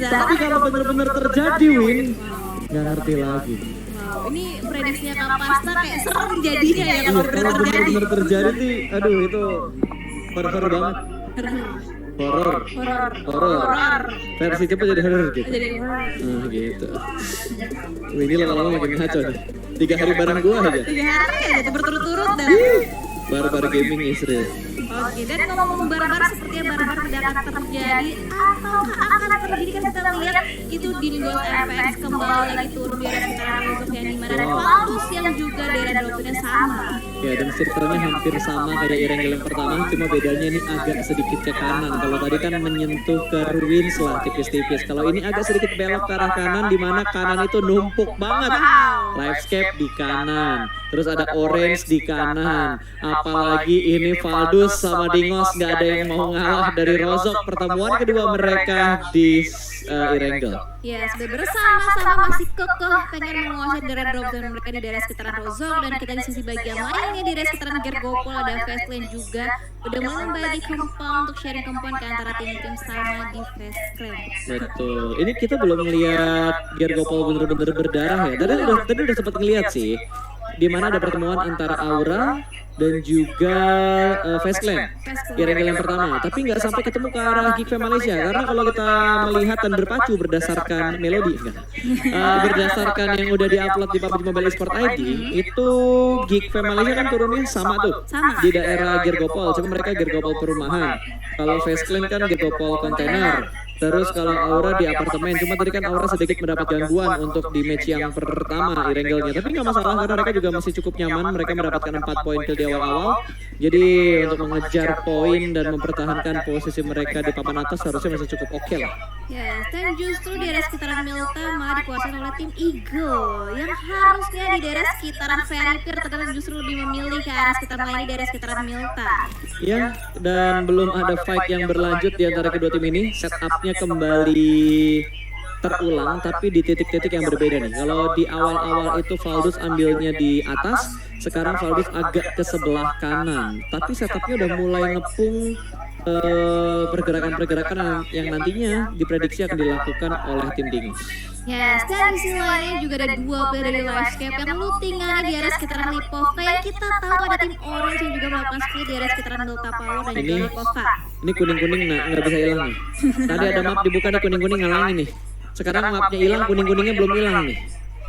Tapi kalau benar-benar terjadi, Win, nggak ngerti lagi. Wow, ini prediksinya Kapasta kayak serem jadinya ya kalau Kalau benar terjadi. benar-benar terjadi sih, aduh itu horor banget. Horor. Horor. Versi cepat jadi horor gitu. Jadi horor. Gitu. Wih, ini lama-lama makin ngaco nih. 3 hari bareng gua aja. 3 hari aja berturut-turut dan. Baru-baru gaming Israel. Oke, dan ngomong barbar sepertinya barbar tidak akan terjadi ataukah akan terjadi kan kita lihat itu Dingo FX kembali lagi turun di area sekitaran Rozok yang dimana ada Valdus yang juga daerah dropnya sama. Ya, dan circle-nya hampir sama kayak Irengel yang pertama, cuma bedanya ini agak sedikit ke kanan. Kalau tadi kan menyentuh ke Ruins lah tipis-tipis. Kalau ini agak sedikit belok ke arah kanan, di mana kanan itu numpuk banget. Livescape di kanan, terus ada Orange di kanan. Apalagi ini Valdus sama Dingos nggak ada yang mau ngalah dari Rozok. Pertemuan kedua mereka di Irengel. Ya, sudah bersama-sama masih kekeh pengen menguasai daerah drop zone mereka di daerah sekitaran Rozok, dan kita di sisi bagian lainnya di daerah sekitaran Gergopol ada Fastlane juga udah mulai membagi compound untuk sharing compound ke antara tim-tim sama di Fastlane. Betul. Ini kita belum melihat Gergopol bener-bener berdarah ya. Tadi udah sempat ngeliat sih, di mana ada pertemuan antara Aura dan juga Fastlane. Irengel yang pertama, tapi nggak sampai ketemu ke arah Geek Fam Malaysia, karena kalau kita melihat dan berpacu berdasarkan melodi, berdasarkan yang udah diupload di PUBG Mobile Esport ID, itu Geek Fam Malaysia kan turunnya sama tuh di daerah Gergopol, cuma mereka Gergopol perumahan. Kalau Fastlane kan Gergopol kontainer. Terus kalau Aura di apartemen, cuma tadi kan Aura sedikit mendapat gangguan untuk di match yang pertama Irengelnya. Tapi nggak masalah karena mereka juga masih cukup nyaman, mereka mendapatkan 4 poin kill di awal-awal. Jadi untuk mengejar poin dan mempertahankan posisi mereka di papan atas harusnya masih cukup oke lah. Ya, dan justru di daerah sekitaran Milta malah dikuasai oleh tim Eagle yang harusnya di daerah sekitaran Ferrypier ternyata justru lebih memilih ke arah sekitaran lain di daerah sekitaran Milta. Ya, dan belum ada fight yang berlanjut di antara kedua tim ini. Setupnya kembali terulang tapi di titik-titik yang berbeda nih. Kalau di awal-awal itu Valdus ambilnya di atas, sekarang Valdus agak ke sebelah kanan. Tapi setupnya udah mulai ngepung pergerakan-pergerakan yang nantinya diprediksi akan dilakukan oleh tim Dingos. Yes, dan di sisi lainnya juga ada 2 player dari Livescape yang lootingannya di area sekitaran Lipovka, yang kita tahu ada tim Orange yang juga melakukan split di area sekitaran Delta Power dan juga Lipovka. Ini kuning-kuning nggak bisa hilang nih. Tadi ada map dibuka nih, kuning-kuning ngalangin nih. Sekarang mapnya hilang, kuning-kuningnya belum hilang nih.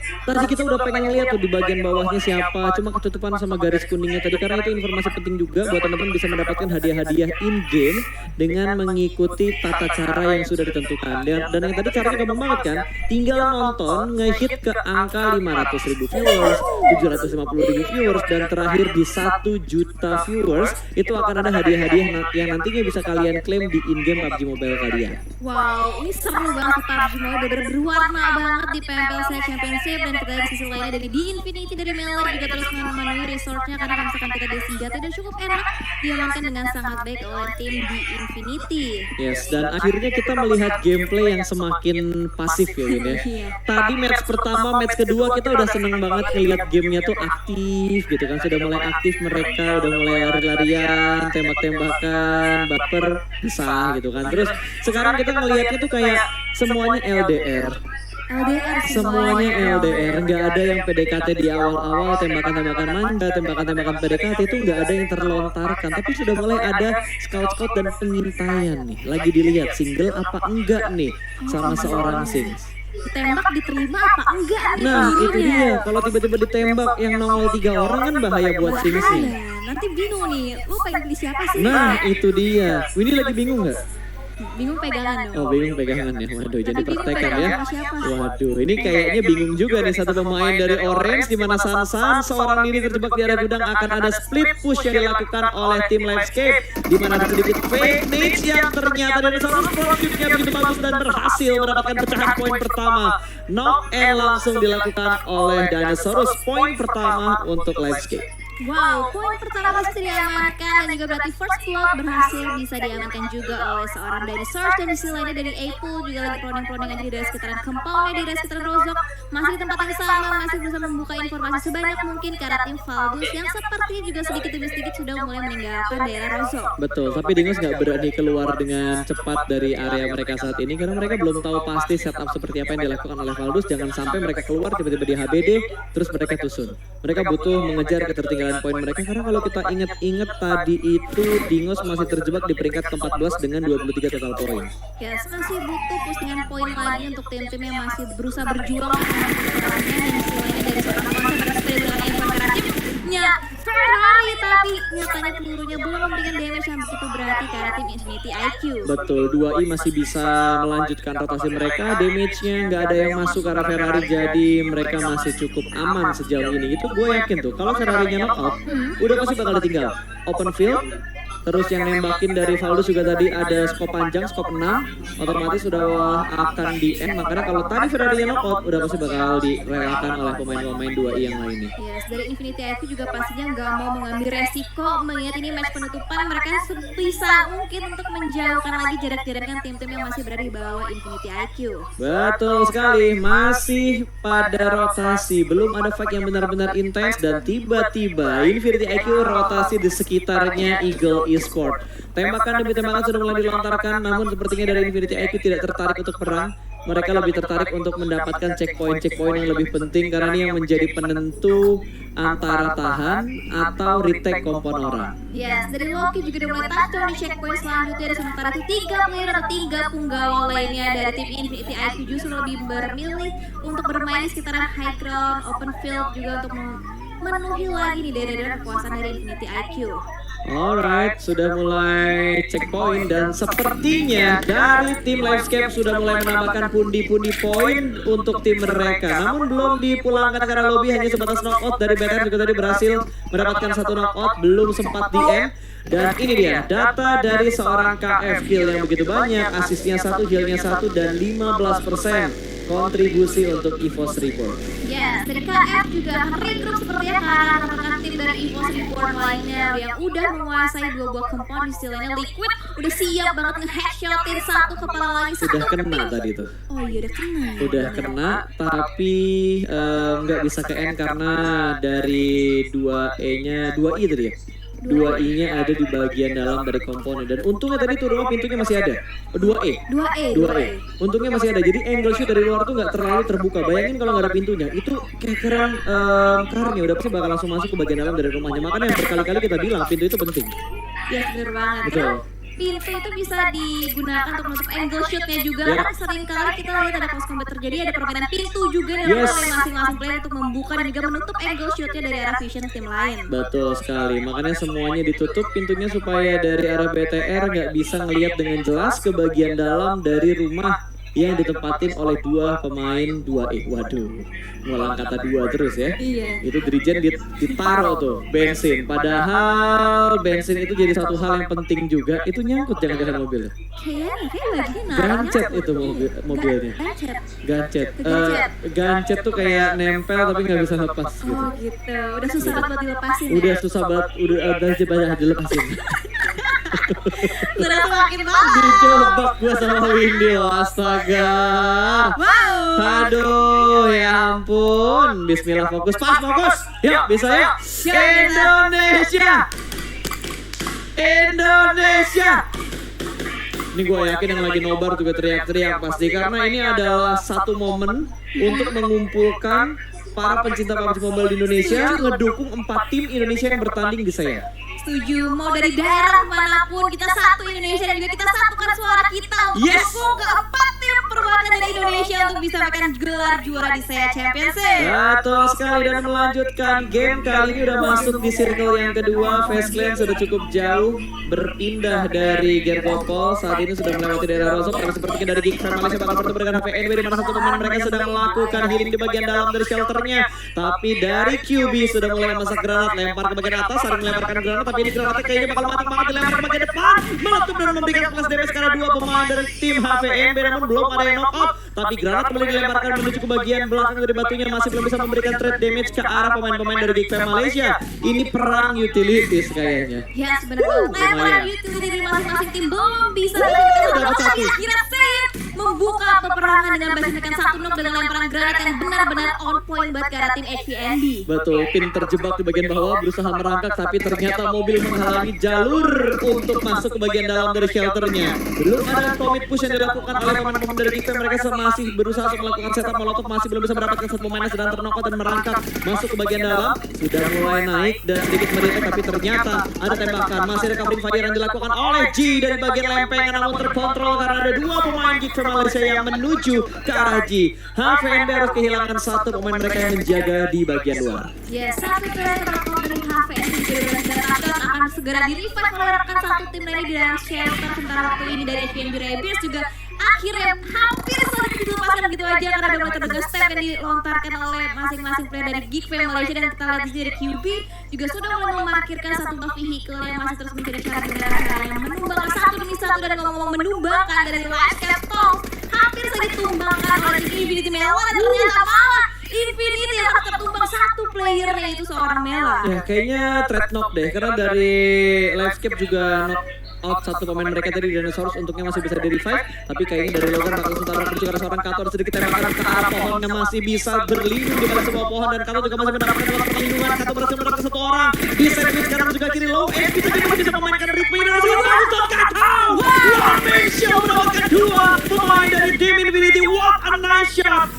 Tadi kita udah pengen lihat tuh di bagian bawahnya siapa, cuma ketutupan sama garis kuningnya tadi, karena itu informasi penting juga buat teman-teman bisa mendapatkan hadiah-hadiah in-game dengan mengikuti tata cara yang sudah ditentukan. Dan yang tadi caranya gampang banget kan, tinggal nonton, ngehit ke angka 500.000 viewers, 750.000 viewers, dan terakhir di 1 juta viewers, itu akan ada hadiah-hadiah yang nantinya bisa kalian klaim di in-game PUBG Mobile kalian. Wow, ini seru banget di PUBG Mobile, bener-bener berwarna banget di PMPL Championship. Dan kita di sisi lainnya dari di Infinity dari Melee juga terus memenuhi resortnya, karena kalau misalkan kita di senjata dan cukup enak diamankan dengan sangat baik oleh tim di Infinity. Yes, dan akhirnya kita melihat gameplay yang semakin pasif ya Win ya. Tadi match pertama, match kedua kita udah seneng banget ngeliat gamenya tuh aktif gitu kan. Sudah mulai aktif mereka, udah mulai lari-larian, tembak-tembakan, baper, bisa gitu kan. Terus sekarang kita ngeliatnya tuh kayak semuanya LDR. Semuanya LDR, nggak ada yang PDKT di awal-awal, tembakan-tembakan manja, tembakan-tembakan PDKT itu nggak ada yang terlontarkan. Tapi sudah mulai ada scout-scout dan pengintaian nih. Lagi dilihat single apa enggak nih sama seorang Sings. Ditembak diterima apa enggak nih? Nah itu dia, kalau tiba-tiba ditembak yang nongol 3 orang kan bahaya buat Sings nih. Nanti bingung nih, lu pengen pilih siapa sih? Nah itu dia, Winnie lagi bingung nggak? Bingung pegangan dong. Oh bingung pegangan ya, waduh jadi praktekan ya. Waduh ini kayaknya bingung juga nih satu pemain dari Orange, di mana Sansan seorang diri terjebak di area gudang. Akan ada split push yang dilakukan oleh tim Livescape, di mana ada sedikit fake nades yang ternyata dari seorang sportifnya begitu bagus dan berhasil mendapatkan pecahan poin pertama. Knock and langsung dilakukan oleh Dinosaurus, poin pertama untuk Livescape. Wow, poin pertama berhasil diamankan dan juga berarti first blood berhasil bisa diamankan juga oleh seorang Dinosaur. Dan di sisi lainnya dari Apple juga lagi proning-proning aja di daerah sekitaran compound, di daerah sekitaran Rozok masih di tempat yang sama, masih berusaha membuka informasi sebanyak mungkin ke arah tim Valdus yang sepertinya juga sedikit demi sedikit sudah mulai meninggalkan daerah Rozok. Betul, tapi Dingus nggak berani keluar dengan cepat dari area mereka saat ini karena mereka belum tahu pasti setup seperti apa yang dilakukan oleh Valdus. Jangan sampai mereka keluar tiba-tiba di HBD terus mereka tusun. Mereka butuh mengejar ketertinggalan poin mereka karena kalau kita ingat-ingat tadi itu Dingos masih terjebak di peringkat ke-14 dengan 23 total poin. Yes, masih butuh pusingan poin lagi untuk tim-tim yang masih berusaha berjuang dengan perannya dan istilahnya dari seorang konsep bersepeda dengan imperatifnya Ferrari, tapi nyatanya pelurunya belum memberikan damage yang begitu berarti ke arah tim Infinity IQ. Betul, 2i masih bisa melanjutkan rotasi mereka, damage-nya nggak ada yang masuk ke arah Ferrari, jadi mereka masih cukup aman sejauh ini. Itu gue yakin tuh, kalau Ferrari-nya knockout, udah pasti bakal ditinggal. Open field, terus yang nembakin dari Valdus juga tadi ada skop panjang, skop 6, otomatis sudah akan di end. Makanya kalau tadi Ferrari-nya knockout, udah pasti bakal direlakan oleh pemain-pemain 2i yang lainnya. Yes, dari Infinity IQ juga pastinya nggak mau mengambil resiko mengingat ini match penutupan, mereka sebisa mungkin untuk menjauhkan lagi jarak-jarak dengan tim-tim yang masih berada di bawah Infinity IQ. Betul sekali, masih pada rotasi, belum ada fight yang benar-benar intens dan tiba-tiba Infinity IQ rotasi di sekitarnya Eagle Esport. Tembakan demi tembakan sudah mulai dilontarkan, namun sepertinya dari Infinity IQ tidak tertarik untuk perang. Mereka lebih tertarik untuk mendapatkan checkpoint yang lebih penting karena ini yang menjadi penentu antara tahan atau retake kompon orang. Yes, dari Loki juga udah mulai touchdown di checkpoint selanjutnya, dan sementara itu 3 player atau 3 punggawa lainnya dari tim Infinity IQ justru lebih bermilih untuk bermain di sekitaran high ground, open field juga untuk memenuhi lagi di daerah-daerah kekuasaan dari Infinity IQ. Alright, sudah mulai checkpoint dan sepertinya dari tim Livescape sudah mulai menambahkan pundi-pundi poin untuk tim mereka. Namun belum dipulangkan karena lobby hanya sebatas knockout. Dari BTR juga tadi berhasil mendapatkan 1 knockout, belum sempat di end. Dan ini dia data dari seorang KF, kill yang begitu banyak, asisnya 1, healnya 1 dan 15% kontribusi untuk EVOS Reborn. Yes, dari KF juga akan regroup sepertinya karena rekan tim dari EVOS Reborn lainnya yang udah menguasai 2 buah compound, istilahnya Liquid udah siap banget nge-headshotin 1 kepala lagi. Udah kena tadi tuh. Oh iya udah kena. Udah kena, tapi nggak bisa ke end karena dari 2E-nya, 2i tadi ya. 2i-nya ada di bagian dalam dari komponen dan untungnya tadi tuh rumah pintunya masih ada. 2E. Untungnya masih ada. Jadi angle shoot dari luar tuh nggak terlalu terbuka. Bayangin kalau nggak ada pintunya, itu kekeran karnya udah pasti bakal langsung masuk ke bagian dalam dari rumahnya. Makanya yang berkali-kali kita bilang pintu itu penting. Ya bener banget. Betul. Pintu itu bisa digunakan untuk menutup angle shootnya juga, karena sering kali kita lihat ada close combat terjadi, ada permainan pintu juga yang dilakukan oleh masing-masing player untuk membuka dan juga menutup angle shootnya dari arah vision tim lain. Betul sekali, makanya semuanya ditutup pintunya supaya dari arah BTR nggak bisa ngelihat dengan jelas ke bagian dalam dari rumah yang ditempatin oleh 2 pemain 2E. Waduh, ngulang kata 2 terus ya. Iya. Itu Drijen ditaruh tuh bensin. Padahal bensin itu jadi satu hal yang penting juga. Itu nyangkut jangan-jangan mobilnya. Kayaknya lagi Gancet itu mobilnya. Gancet. Gancet tuh kayak nempel tapi nggak bisa lepas gitu. Oh gitu. Udah susah banget dilepasin. Udah susah banget, udah dilepasin. Udah makin banget. Dijebak gua sama Windy, astaga. Wow. Aduh, ya ampun. Bismillah, fokus. Yuk, bisa ya. Indonesia. Ini gue yakin yang lagi nobar juga teriak-teriak pasti karena ini adalah satu momen untuk mengumpulkan para pencinta PUBG Mobile di Indonesia ngedukung 4 tim Indonesia yang bertanding di saya. Setuju, mau dari daerah manapun kita satu Indonesia dan juga kita satukan suara kita untuk mendukung keempat tim perwakilan dari Indonesia untuk bisa makan gelar juara di saya Championship. Betul sekali, dan melanjutkan game kali ini udah masuk di circle yang kedua. Face Clan sudah cukup jauh berpindah dari Gergopol, saat ini sudah melewati daerah Rozok karena sepertinya dari Geek Fam Malaysia bakal bertemu dengan HVNB di mana satu pemain mereka sedang melakukan healing di bagian dalam dari shelternya. Tapi dari QB sudah mulai masak granat, lempar ke bagian atas, saling melemparkan granat, tapi ini granatnya kayaknya bakal mati banget, dilempar ke bagian depan, meletup dan memberikan kelas damage karena 2 pemain dari tim HVNB, namun belum ada yang knockout. Tapi granat kembali dilemparkan menuju ke bagian belakang dari batunya, masih belum bisa memberikan trade damage ke arah pemain-pemain dari Geek Fam Malaysia. Ini perang utilities kayaknya. Ya sebenarnya lemparan utility dari masing-masing tim belum bisa dilakukan. Akhirnya Saint membuka peperangan dengan membagikan satu knock dengan lemparan granat yang benar-benar on point buat ke arah tim HVNB. Betul, Pin terjebak di bagian bawah berusaha merangkak, tapi ternyata mobil menghalangi jalur untuk masuk ke bagian dalam dari shelternya. Belum ada commit push yang dilakukan oleh pemain-pemain dari Geek Fam. Mereka masih berusaha untuk melakukan setup molotov, masih belum bisa mendapatkan satu pemain yang sedang terknockout dan merangkak masuk ke bagian dalam. Sudah mulai naik dan sedikit meritek, tapi ternyata ada tembakan. Masih ada covering fire yang dilakukan oleh G dari bagian lempengan, namun terkontrol karena ada dua pemain Geek Fam Malaysia yang menuju ke arah G. HVNB harus kehilangan satu pemain mereka yang menjaga di bagian luar. Ya, satu player terkau dari HVNB dan akan segera di-revive oleh rekan satu tim lainnya di dalam shelter. Sementara waktu ini dari HVNB Rebels juga akhirnya hampir saja dilepaskan begitu aja karena ada mulai terdengar step yang dilontarkan oleh masing-masing player dari Geek Fam Malaysia. Dan kita lihat di sini dari QB juga sudah mulai memarkirkan satu buff vehicle yang masih terus mencari cara yang menumbangkan satu demi satu. Dan ngomong-ngomong menumbangkan dari Live Captain hampir saja ditumbangkan oleh tim Infinity Melon, dan ternyata malah Infinity yang tertumbang satu player, yaitu seorang Mela. Ya kayaknya trade knock deh, karena dari Livescape juga knock out satu pemain mereka tadi, Dinosaurus, untuknya masih bisa di-revive. Tapi kayaknya dari Logan bakal sementara menuju ke arah seorang Kato, sedikit tembakan ke arah pohon yang masih bisa berlindung di balik sebuah pohon. Dan Kato juga masih mendapatkan perlindungan. Kato berhasil mendapatkan satu orang di sandwich kanan juga kiri low HP, tapi masih bisa memainkan ritme dan untuk Kato. One man show mendapatkan dua pemain dari tim Infinity. What a nice shot.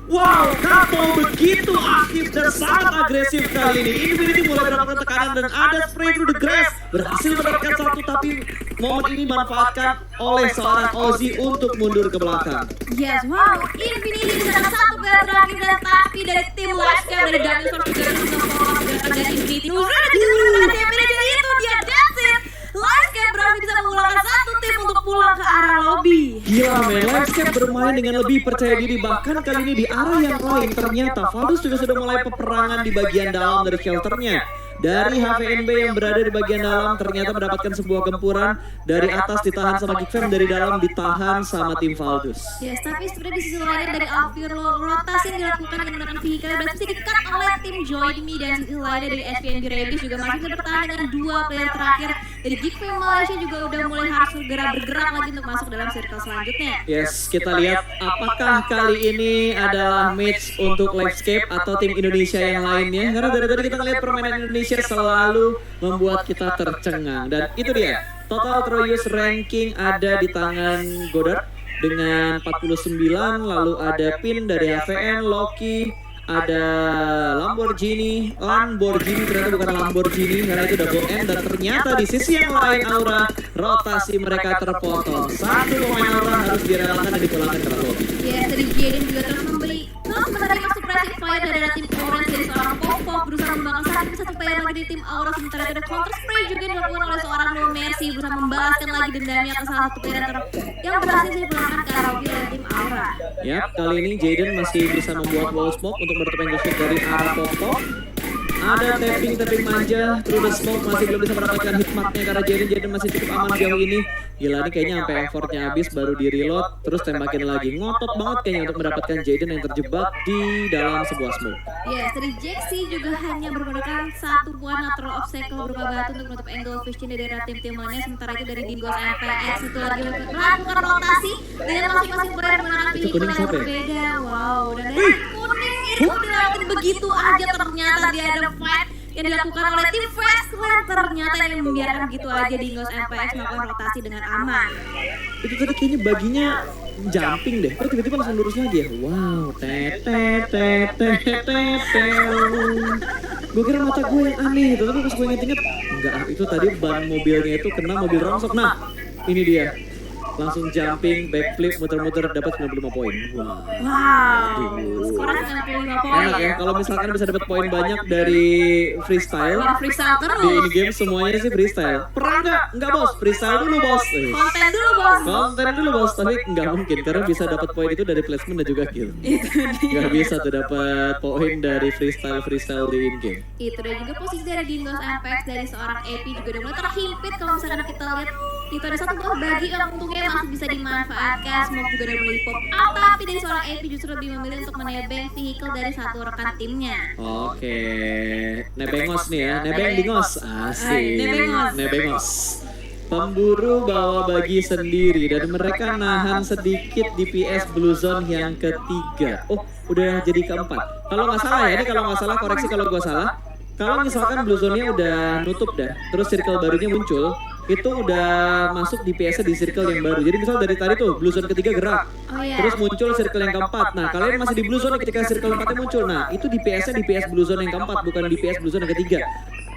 Wow, Kato begitu aktif dan sangat agresif kali ini. Infinity mulai mendapatkan tekanan dan ada spray through the grass. Berhasil mendapatkan satu, tapi momen ini dimanfaatkan oleh seorang Ozzy untuk mundur ke belakang. Yes, wow, Infinity bisa satu player terakhir, dan tapi dari tim Livescape dari Dinosaur juga bisa follow gerakan dari Infinity. Itu dia, that's it. Livescape berhasil bisa mengulangkan satu tim untuk pulang ke arah lobby. Gila men, Livescape bermain dengan lebih percaya diri. Bahkan kali ini di arah yang lain ternyata Valdus juga sudah mulai peperangan di bagian dalam dari shelternya. Dari HVNB yang berada di bagian dalam ternyata mendapatkan sebuah gempuran dari atas, ditahan sama Geek Fam, dari dalam ditahan sama tim Valdus. Yes, tapi sebenarnya di sisi lain dari Alfir rotasi yang dilakukan dengan menggunakan vehicle berhasil di-cut oleh tim Join Me, dan sisi lainnya dari SVNB Rebels juga masih bertahan dengan dua player terakhir dari Geek Fam Malaysia juga udah mulai harus segera bergerak lagi untuk masuk dalam circle selanjutnya. Yes, kita lihat apakah kali ini adalah match untuk Livescape atau tim Indonesia yang lainnya. Karena dari tadi kita ngeliat permainan Indonesia selalu membuat kita tercengang. Dan itu dia, total Troyus ranking ada di tangan Godard dengan 49, lalu ada Pin dari HVN, Loki, ada Lamborghini ternyata bukan Lamborghini karena itu double N. Dan ternyata di sisi yang lain Aura, rotasi mereka terpotong. Satu pemain Aura harus direlakan dan dipulangkan ke lobby. Ya, dari Jaden juga terus menerima suppressive fire dari tim Orange dari seorang Popo, berusaha membangkang satu player lagi di tim Aura. Sementara ada counter spray juga dilakukan oleh seorang No Mercy, berusaha membalaskan lagi dendamnya ke salah satu player yang berhasil dipulangkan ke arah dari tim Aura. Ya, kali ini Jaden masih bisa membuat wall smoke untuk menutup angle shoot dari arah Popo. Ada tapping manja through the smoke, masih belum bisa mendapatkan hitmarknya karena Jaden masih cukup aman jauh ini. Gila, ini kayaknya sampai effortnya habis baru di reload, terus tembakin lagi. Ngotot banget kayaknya untuk mendapatkan Jaden yang terjebak di dalam sebuah smoke. Yes, dari Jaxi juga hanya menggunakan satu buah natural obstacle berupa batu untuk menutup angle vision dari tim-tim lainnya. Sementara itu dari Dingos MPX itu lagi melakukan rotasi dengan masing-masing player menggunakan vehicle yang berbeda. Wow, dan dari kuning itu dilakukan begitu aja, ternyata dia ada fight yang dilakukan oleh tim Fastland. Ternyata yang membiarkan begitu aja Dingos MPX melakukan rotasi dengan aman. Itu tadi kayaknya baginya jumping deh, kok tiba-tiba langsung lurus lagi ya. Wow, gue kira mata gue yang aneh gitu, tapi pas gue inget-inget enggak, itu tadi ban mobilnya itu kena mobil rongsok. Nah, ini dia. Langsung jumping, backflip, muter-muter, dapat 95 poin. Wow. Skornya 95 poin. Enak ya, kalau misalkan bisa dapat poin banyak dari freestyle. Freestyle terus. Di ini game semuanya sih freestyle. Perang nggak? Enggak bos, freestyle dulu bos. Konten dulu bos. Konten dulu bos, tapi nggak mungkin karena bisa dapat poin itu dari placement dan juga kill. Itu dia. Nggak bisa tuh dapat poin dari freestyle di in game. Itu dan juga posisi dari Dingos MPX dari seorang EP juga udah mulai terhimpit kalau misalkan kita lihat Itu ada satu buah bagi yang untungnya masih bisa dimanfaatkan. Smoke juga udah mulai pop out, tapi dari seorang AP justru lebih memilih untuk menebeng vehicle dari satu rekan timnya. Oke, nebengos nih ya, nebeng dingos, asik. Nebengos. Pemburu bawa bagi sendiri dan mereka nahan sedikit di PS Blue Zone yang ketiga. Oh, udah jadi keempat. Kalau nggak salah ya, ini kalau nggak salah koreksi kalau gua salah. Kalau misalkan Blue Zone-nya udah nutup dah, terus circle barunya muncul, itu udah masuk di PS di circle yang baru. Jadi misal dari tadi tuh Blue Zone ketiga gerak, terus muncul circle yang keempat. Nah kalian masih di Blue Zone ketika circle keempatnya muncul. Nah itu di PS-nya di PS Blue Zone yang keempat, bukan di PS Blue Zone yang ketiga.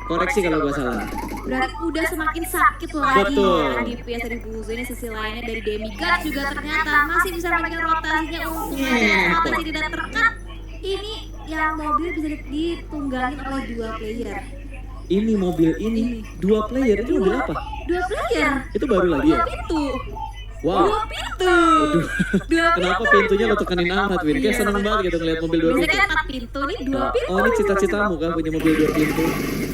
Koreksi kalau gua salah. Berarti udah semakin sakit lagi. Betul. Ya, di PS dari Blue Zone. Ini sisi lainnya dari Demigod juga ternyata masih bisa melakukan rotasinya untuk rotasi tidak terkat. Ini yang mobil bisa ditunggangin oleh 2 player. Ini mobil ini 2 player, itu mobil apa? 2 player. Itu baru lagi ya? 2 pintu. Wow. 2 pintu. Kenapa pintunya lo tekenin amat, Win? Kayak seneng banget gitu ngeliat mobil 2 pintu. Biasanya kan 4 pintu, nih 2 pintu. Oh ini cita-citamu kan punya mobil 2 pintu?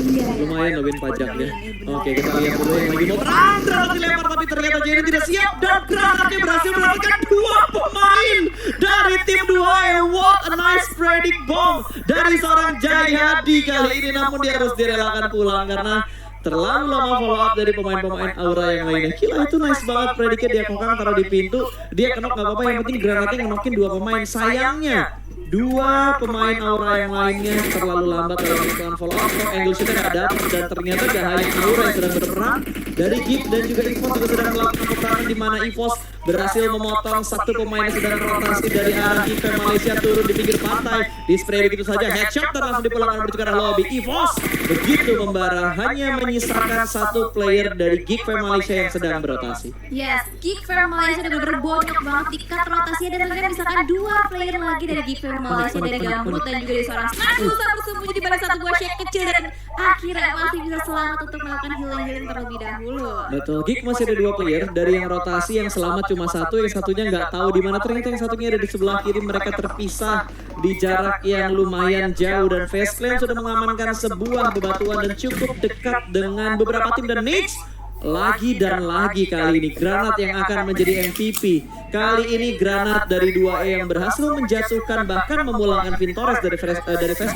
Iya. Lumayan loh Win pajaknya. Oke kita lihat dulu yang lagi mau terang. Granat dilempar tapi ternyata Jaden tidak siap. Dan granatnya berhasil mendapatkan 2 pemain dari tim 2E. What a nice predict bomb dari seorang Jayadi kali ini. Namun dia harus direlakan pulang karena terlalu lama follow up dari pemain-pemain Aura yang lainnya. Gila itu nice banget prediknya, dia kokang taruh di pintu, dia kenok nggak apa-apa, yang penting granatnya ngenokin 2 pemain. Sayangnya 2 pemain Aura yang lainnya terlalu lambat dalam melakukan follow up. Angle shootnya nggak dapet dan ternyata gak hanya Aura yang sedang berperang, dari Gip dan juga EVOS juga sedang melakukan peperangan di mana EVOS berhasil memotong 1 pemain yang sedang rotasi dari arah Gip Malaysia turun di pinggir pantai. Di spray begitu saja, headshot dan langsung dipulangkan menuju ke arah lobby. EVOS begitu membara, hanya menyisakan 1 player dari Geek Malaysia yang sedang berotasi. Yes, Geek Malaysia udah bener bonyok banget di cut rotasinya dan ternyata misalkan 2 player lagi dari Geek Malaysia, dari Gambut dan juga dari seorang Snaku bersembunyi di balik satu buah shake kecil dan akhirnya masih bisa selamat untuk melakukan healing terlebih dahulu. Betul, Geek masih ada 2 player dari yang rotasi, yang selamat cuma 1, yang satunya nggak tahu di mana. Ternyata yang satunya ada di sebelah kiri, mereka terpisah di jarak yang lumayan jauh dan Face Clan sudah mengamankan sebuah bebatuan dan cukup dekat dengan beberapa tim. Dan Nix lagi dan lagi kali ini granat yang akan menjadi MVP. Kali ini granat dari 2E yang berhasil menjatuhkan bahkan memulangkan Vintores dari Face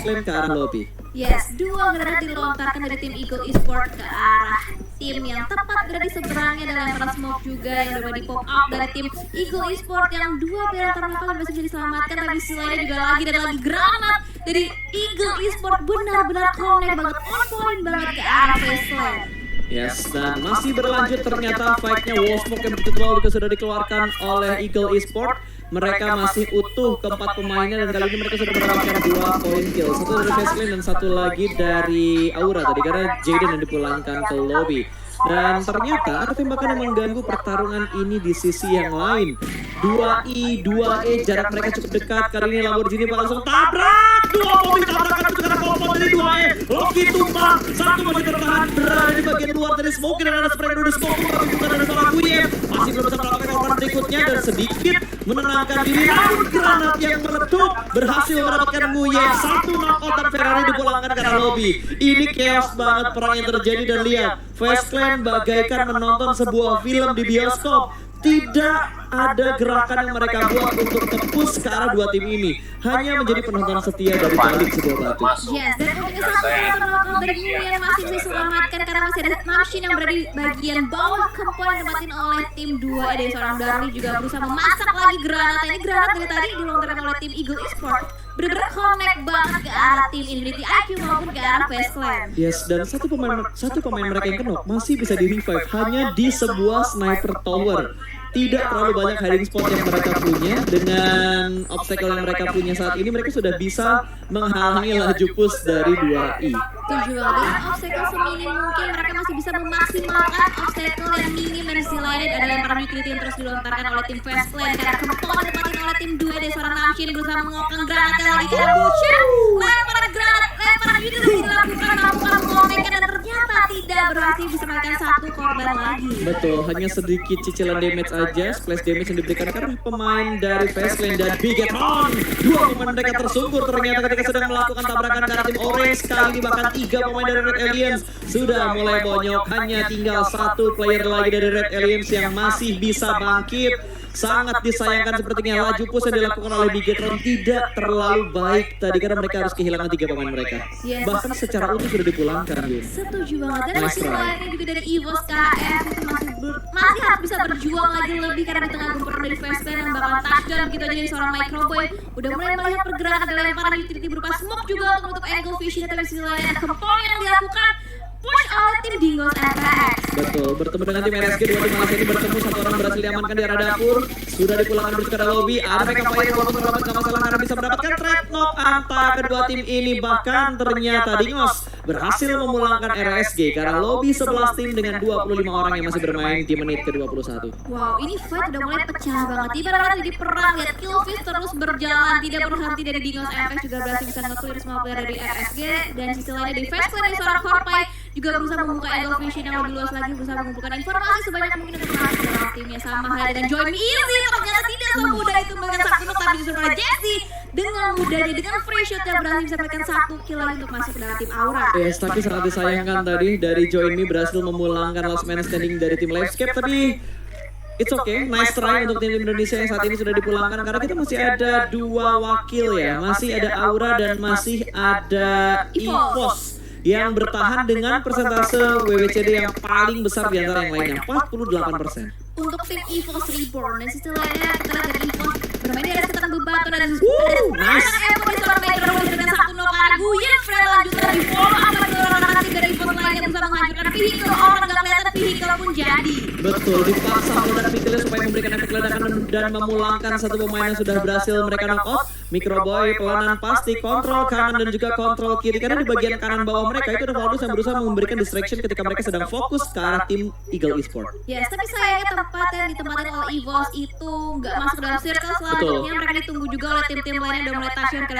Clan ke arah lobby. Yes, 2 granat dilontarkan dari tim Eagle Esport ke arah tim yang tepat berada di seberangnya, dan lemparan smoke juga yang udah di pop out dari tim Eagle Esport yang 2 player terlempar masih bisa diselamatkan, tapi selainnya juga lagi dan lagi granat dari Eagle Esport benar-benar connect banget, on point banget ke arah Faceland. Yes, dan masih berlanjut ternyata fight-nya. Wallsmoke yang begitu juga sudah dikeluarkan oleh Eagle Esport. Mereka masih utuh keempat pemainnya dan kali ini mereka sudah mendapatkan 2 poin kill. 1 dari Faceland dan 1 lagi dari Aura tadi karena Jaden yang dipulangkan ke lobby. Dan ternyata ada tembakan yang mengganggu pertarungan ini di sisi yang lain. 2I, 2E, jarak mereka cukup dekat. Kali ini Lamborghini langsung tabrak. 2 mobil tabrakan ke arah kelompok dari 2E. Loki tumpah, 1 masih tertahan berada di bagian luar dari smoke dan ada spray dari smoke. Tapi juga ada seorang Guye masih belum bisa melakukan korban berikutnya dan sedikit menenangkan diri. Namun granat yang meletup berhasil mendapatkan Guye. 1 knockout dan Ferrari dipulangkan ke arah lobby. Ini chaos banget perang yang terjadi dan lihat. Face Clan bagaikan menonton sebuah film di bioskop. Tidak ada gerakan yang mereka buat untuk tembus ke arah 2 tim ini. Hanya menjadi penonton setia dari balik sebuah batu. Yes, dan untuk satu knockout dari Nguyen masih bisa diselamatkan karena masih ada Namshin yang berada di bagian bawah kempol yang didapatin oleh tim 2. Dari seorang Darli juga berusaha memasak lagi granat. Ini granat dari tadi dilontarkan oleh tim Eagle Esport. Bener-bener connect banget ke arah tim Infinity IQ maupun ke arah Face Clan. Yes, dan satu pemain mereka yang kenok masih bisa di-revive hanya di sebuah sniper tower. Tidak terlalu banyak hiding spot yang mereka punya. Dengan obstacle yang mereka punya saat ini, mereka sudah bisa menghalangi laju push dari 2I. Tujuh dengan obstacle seminim mungkin mereka masih bisa memaksimalkan obstacle yang minim, dan sisi lainnya ada lemparan utility yang terus dilontarkan oleh tim Face Clan karena kempol didapatin oleh tim 2 dari seorang Namshin berusaha mengokang granatnya lagi ke arah Bushir. Lemparan granat selanjutnya dilakukan melakukan pengecekan dan ternyata tidak berhasil bisa menekan satu korban lagi. Betul, hanya sedikit cicilan damage aja, splash damage yang diberikan karena pemain dari Fastlane dan Bigetron. Dua pemain mereka tersungkur ternyata ketika sedang melakukan tabrakan ke arah tim Orange. Kali ini bahkan 3 pemain dari Red Aliens sudah mulai bonyok. Hanya tinggal 1 player lagi dari Red Aliens yang masih bisa bangkit. Sangat disayangkan sepertinya laju push yang dilakukan oleh Bigetron tidak terlalu baik tadi karena mereka harus kehilangan 3 pemain mereka. Yes. Bahkan secara utuh sudah dipulangkan, Yun. Setuju banget. Dan Nice masih try. lainnya juga dari EVOS KF itu masih harus bisa berjuang lagi lebih karena di tengah gempuran dari Fastlane yang bakalan touchdown begitu aja dari seorang Microboy udah mulai melihat pergerakan dan lemparan utility berupa smoke juga untuk menutup angle vision, tapi sisi lainnya ada kempol yang dilakukan push oleh tim Dingos FX. Betul, bertemu dengan tim RSG, dua tim Malaysia ini bertemu, satu orang berhasil diamankan di arah dapur. Sudah dipulangkan menuju ke arah lobby, ada Mega Fire walaupun terlambat gak masalah karena bisa mendapatkan trade knock antara kedua tim ini. Bahkan ternyata Dingos berhasil memulangkan RSG karena lobby 11 tim dengan 25 orang yang masih bermain di menit ke-21. Wow, ini fight udah mulai pecah banget. Ibaratnya jadi perang, lihat Killfish terus berjalan, tidak berhenti dari Dingos FX juga berhasil bisa nge-clear semua player dari RSG. Dan sisi lainnya di Fastlane dari seorang Horpai juga berusaha membuka angle vision yang lebih luas lagi, berusaha mengumpulkan informasi sebanyak mungkin untuk masuk ke dalam timnya. Sama halnya dan Join Me Easy ternyata tidak semudah itu memberikan satu knock, tapi justru oleh Jesse dengan mudahnya dengan free shot yang berhasil bisa memberikan 1 kill lagi untuk masuk ke dalam tim Aura. Yes, tapi sangat disayangkan tadi dari Join Me berhasil memulangkan last man standing dari tim Livescape, tapi it's okay, nice try untuk tim Indonesia yang saat ini sudah dipulangkan karena kita masih ada 2 wakil ya, masih ada Aura dan masih ada EVOS yang bertahan dengan persentase WWCD yang paling besar di antara yang lainnya, 48%. Untuk tim EVOS Reborn dan sisi lainnya kita lihat dari EVOS bermain di atas ketan bebatu dan nice. Evo di seorang Metro dengan 1 knock arah Guyen Frey lanjutan di follow up oleh orang tim dari EVOS lainnya berusaha menghancurkan vehicle. Orang gak kelihatan vehicle pun jadi. Betul, dipaksa meledak vehicle supaya memberikan efek ledakan dan memulangkan satu pemain yang sudah berhasil mereka knock out. Microboy pelanan pasti kontrol kanan dan juga kontrol kiri karena di bagian kanan bawah mereka itu ada Valdus yang berusaha memberikan distraction ketika mereka sedang fokus ke arah tim Eagle Esport. Yes, tapi sayangnya tempat yang ditempatin oleh EVOS itu nggak masuk dalam circle selanjutnya. Mereka ditunggu juga oleh tim-tim lainnya udah mulai touchdown ke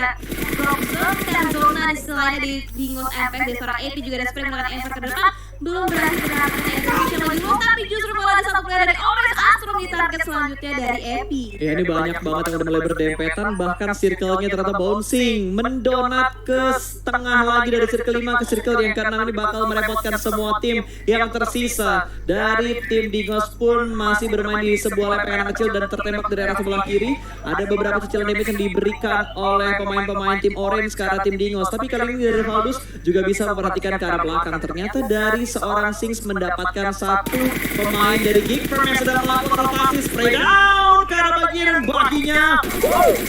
drop zone dan zona di sisi lainnya di Dingos FX dari seorang AP juga ada spray melakukan effort ke depan. Belum berhasil mendapatkan execution lebih luas, tapi justru malah ada satu player dari Orange Astro di target selanjutnya dari Epi. Ya ini banyak banget yang udah mulai berdempetan, bahkan circle-nya ternyata bouncing, mendonat ke setengah lagi dari circle 5 ke circle yang ke-6 ini bakal merepotkan semua tim yang tersisa. Dari tim Dingos pun masih bermain di sebuah lepengan kecil dan tertembak dari arah sebelah kiri. Ada beberapa cicilan damage yang diberikan oleh pemain-pemain tim Orange ke arah tim Dingos, tapi kali ini dari Valdus juga bisa memperhatikan ke arah belakang. Ternyata dari seorang Sings mendapatkan satu pemain dari Geekfirm yang sedang melakukan rotasi spray down ke arah bagian baginya.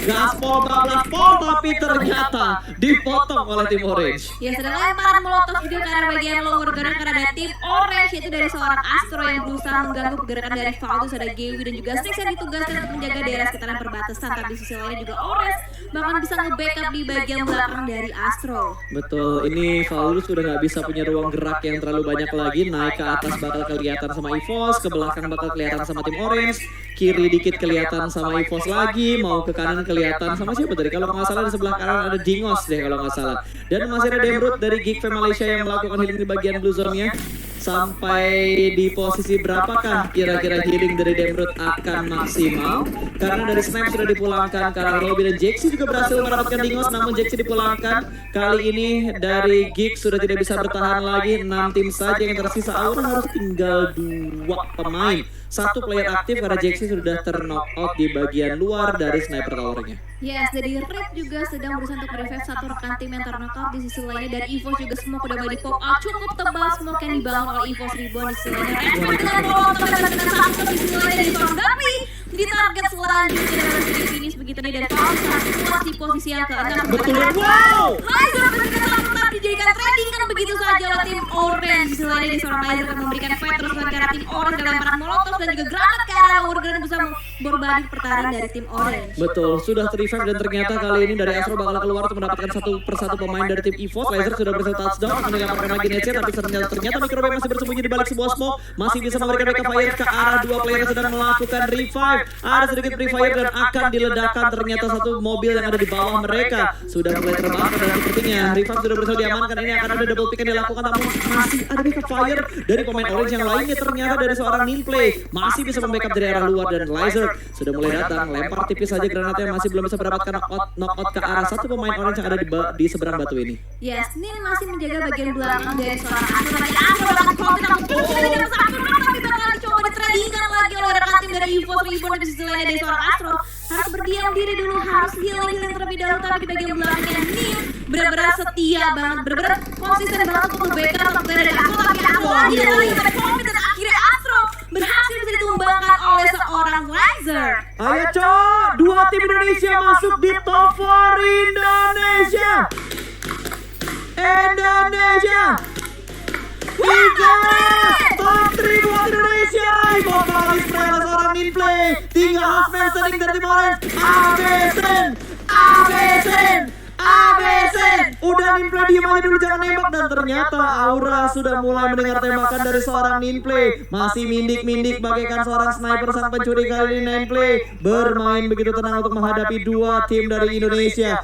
Gaspol bablas pol, tapi ternyata dipotong oleh tim Orange. Ya, sedang lemparan molotov juga ke arah bagian lower ground karena ada tim Orange yaitu dari seorang Astro yang berusaha mengganggu pergerakan dari Valdus, ada Gewi dan juga Six yang ditugaskan untuk menjaga daerah sekitaran perbatasan. Tapi di sisi lainnya juga Orange bahkan bisa nge-backup di bagian belakang dari Astro. Betul, ini Valdus sudah nggak bisa punya ruang gerak yang terlalu banyak lagi. Naik ke atas bakal kelihatan sama EVOS, ke belakang bakal kelihatan sama tim Orange, kiri dikit kelihatan sama EVOS lagi, mau ke kanan kelihatan sama siapa tadi? Kalau nggak salah di sebelah kanan ada Dingos deh kalau nggak salah. Dan masih ada Demrut dari Geekfirm Malaysia yang melakukan healing di bagian blue zone-nya. Sampai di posisi berapakah kira-kira healing dari Demrut akan maksimal? Karena dari Snipe sudah dipulangkan karena Robby dan Jaxi juga berhasil mendapatkan Dingos, namun Jaxi dipulangkan. Kali ini dari Geek sudah tidak bisa bertahan lagi, 6 tim saja yang tersisa. Aura harus tinggal 2 pemain. 1 player aktif karena Jaxi sudah ter-knock out di bagian luar dari sniper towernya. Yes, jadi Rip juga sedang berusaha untuk merevive satu rekan tim yang ter-knock out di sisi lainnya. Dan EVOS juga smoke udah mulai di-pop out, cukup tebal smoke yang dibangun oleh EVOS Reborn di sisi lainnya. Respon dengan molotov dan dengan satu di sisi lainnya dari seorang Gapi di target selanjutnya dengan segi finish begitu nih. Dan Pausa kuat di posisi yang ke-6. Betul, wow! Laser dengan tetap dijadikan trading kan begitu saja oleh tim Orange. Selain ini seorang laser akan memberikan fight terus ke arah tim Orange dengan lemparan molotov dan juga granat ke arah Lower Ground bersama berbalik pertahanan dari tim Orange. Betul, sudah revive dan ternyata kali ini dari Astro bakal keluar untuk mendapatkan satu persatu pemain dari tim EVOS. Laser sudah berhasil touchdown mendengarkan lagi Nece, tapi ternyata Microwave masih bersembunyi di balik sebuah smoke, masih bisa memberikan mereka fire ke arah dua player yang sedang melakukan revive. Ada sedikit free fire dan akan diledakkan. Ternyata satu mobil yang ada di bawah mereka sudah mulai terbakar dan sepertinya revive sudah berhasil diamankan. Ini akan ada double pick yang dilakukan, namun masih ada backup fire dari pemain Orange yang lainnya. Ternyata dari seorang Ninplay masih bisa membackup dari arah luar dan Laser sudah mulai datang, lempar tipis saja granatnya, masih belum bisa mendapatkan knockout ke arah satu pemain Orange yang ada di seberang batu ini. Yes, Nin masih menjaga bagian belakang dari seorang Astro. Tapi Astro bakal covid namun dengan satu tapi bakal dicoba ditradingkan lagi oleh rekan tim dari EVOS. Rebound di sisi lainnya dari seorang Astro harus berdiam diri dulu, harus healing terlebih dahulu. Tapi di bagian belakangnya Nin benar-benar setia banget, benar-benar konsisten banget untuk nge-backup untuk dari Astro. Tapi Astro lagi ada covid dan akhirnya Astro berhasil bisa ditumbangkan oleh seorang Laser. Ayo cowok, dua tim Indonesia masuk di top 4 Indonesia. Tiga top 3 buat Indonesia. Vokalis Prela seorang Ninplay, tinggal Aspen standing dari tim Orange. Absen. Udah Ninplay diem aja dulu, jangan nembak. Dan ternyata Aura sudah mulai mendengar tembakan dari seorang Ninplay. Masih mindik-mindik bagaikan seorang sniper sang pencuri. Kali ini Ninplay bermain begitu tenang untuk menghadapi dua tim dari Indonesia.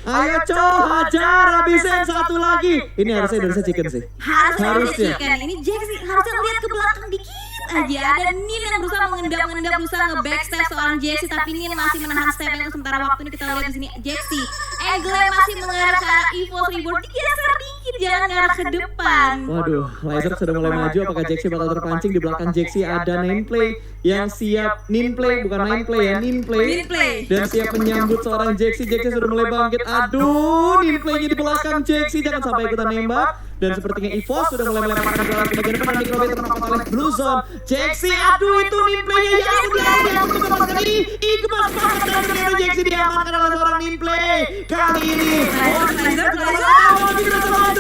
Ayo cow, hajar, habisin satu lagi. Ini harusnya Indonesia Chicken sih. Harusnya Chicken. Ini Jaxi harusnya lihat ke belakang dikit aja. Ada Nin yang berusaha mengendap, berusaha nge-backstep seorang Jaxi, tapi Nin masih menahan stepnya untuk sementara waktu. Ini kita lihat di sini Jaxi. Angle masih mengarah ke arah EVOS. Rebound digeser dikit, jangan ngarah ke depan. Waduh, Laser sudah mulai maju. Apakah Jaxi bakal terpancing? Di belakang Jaxi ada Ninplay yang siap. Ninplay, bukan Ninplay ya, Ninplay. Dan siap menyambut seorang Jaxi. Jaxi sudah mulai bangkit. Aduh, Ninplaynya di belakang Jaxi, jangan sampai ikutan nembak. Dan sepertinya EVOS sudah mulai melemparkan bola ke bagian depan. Microwave tertangkap oleh Blue Zone. Jaxi, aduh itu Ninplaynya yang gemas sekali. Gemas banget dan ternyata Jaxi diamankan oleh seorang Ninplay. Kali ini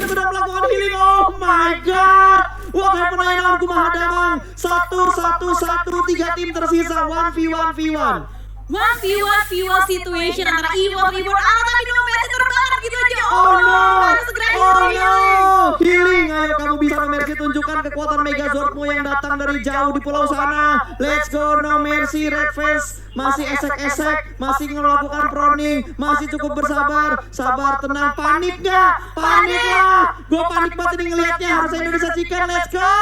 sudah melakukan healing. Oh my god. What happened right now? Kumaha damang. 1-1-1, 3 tim tersisa. 1v1v1 situation antara EVOS Rebound tapi Nomercy terbakar gitu aja. Oh no. Healing. Healing, ayo kamu bisa Nomercy, tunjukkan kekuatan Megazordmu yang datang dari jauh di pulau sana. Let's go Nomercy. Redface masih esek-esek, masih melakukan proning, masih cukup bersabar. Sabar, tenang, panik gak? Panik lah. Gue panik banget ini ngelihatnya. Harusnya Indonesia Chicken, let's go.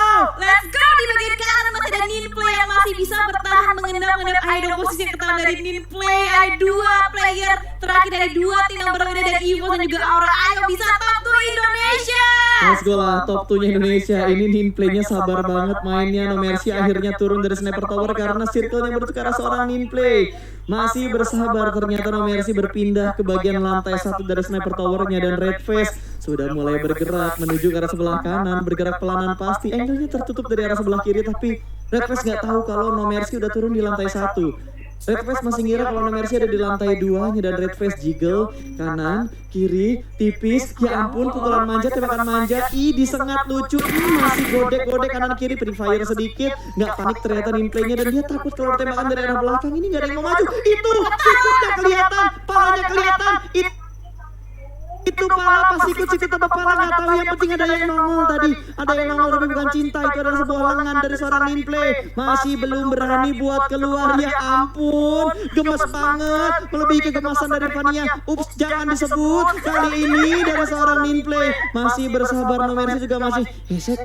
Di bagian kanan masih ada Ninplay yang masih bisa bertahan mengendap. Ayo posisi ketahuan dari Ninplay. Ada dua player terakhir dari dua tim yang berbeda dari EVOS dan juga Aura. Ayo bisa top 2 Indonesia. Let's go lah, top 2-nya Indonesia. Ini Ninplaynya sabar banget mainnya. Nomercy akhirnya turun dari sniper tower karena circle-nya menuju ke arah seorang Ninplay. Masih bersabar, ternyata Nomercy berpindah ke bagian lantai 1 dari sniper towernya. Dan Redface sudah mulai bergerak menuju ke arah sebelah kanan. Bergerak pelanan pasti, angle-nya tertutup dari arah sebelah kiri. Tapi Redface gak tahu kalau Nomercy udah turun di lantai 1. Redface masih ngira kalau Nomercy ada di lantai 2-nya. Dan Redface jiggle kanan, kiri, tipis. Ya ampun, pukulan manja, tembakan manja. Disengat lucu. Masih godek-godek kanan kiri, free fire sedikit. Nggak panik ternyata Ninplaynya. Dan dia takut kalau tembakan dari arah belakang ini nggak ada yang mau maju. Itu sikutnya kelihatan, palanya kelihatan. Itu pala, pas sikut tebak pala, nggak tahu. Yang penting ada yang nongol tadi. Ada yang nongol tapi bukan cinta. Itu adalah sebuah lengan dari seorang Ninplay. Masih belum berani buat keluar. Ya ampun, gemes banget. Melebihi kegemasan dari Fania. Ups, jangan disebut. Kali ini dari seorang Ninplay. Masih bersabar, Nomercy juga masih esek.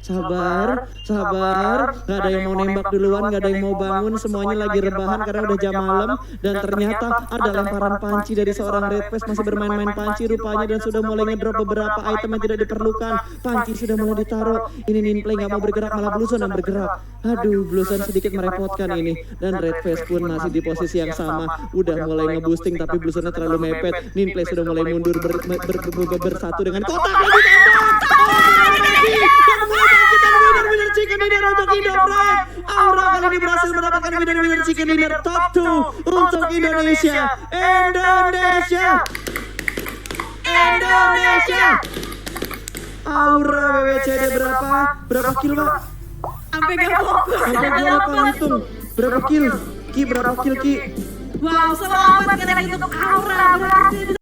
Sabar. Gak ada yang mau nembak duluan, gak ada yang mau bangun. Semuanya lagi rebahan karena udah jam malam. Dan ternyata ada lemparan panci dari seorang Redface. Masih bermain-main panci rupanya dan sudah mulai ngedrop beberapa item yang tidak diperlukan. Panci sudah mulai ditaruh. Ini Ninplay gak mau bergerak, malah Blue Zone yang bergerak. Aduh, Blue Zone sedikit merepotkan ini. Dan Redface pun masih di posisi yang sama. Udah mulai nge-boosting tapi Blue Zone terlalu mepet. Ninplay sudah mulai mundur bersatu dengan kotak lagi tembak. Yang mulai bangkit dan winner Chicken ini untuk Indo Pride. Aura kali ini berhasil mendapatkan winner chicken dinner top 2 untuk Indonesia. Aura BBCD berapa kill, Pak? Sampai gak fokus. Sampai gue lupa ngitung. Berapa kill? Ki berapa kill, Ki? Wow, selamat kita untuk Aura berhasil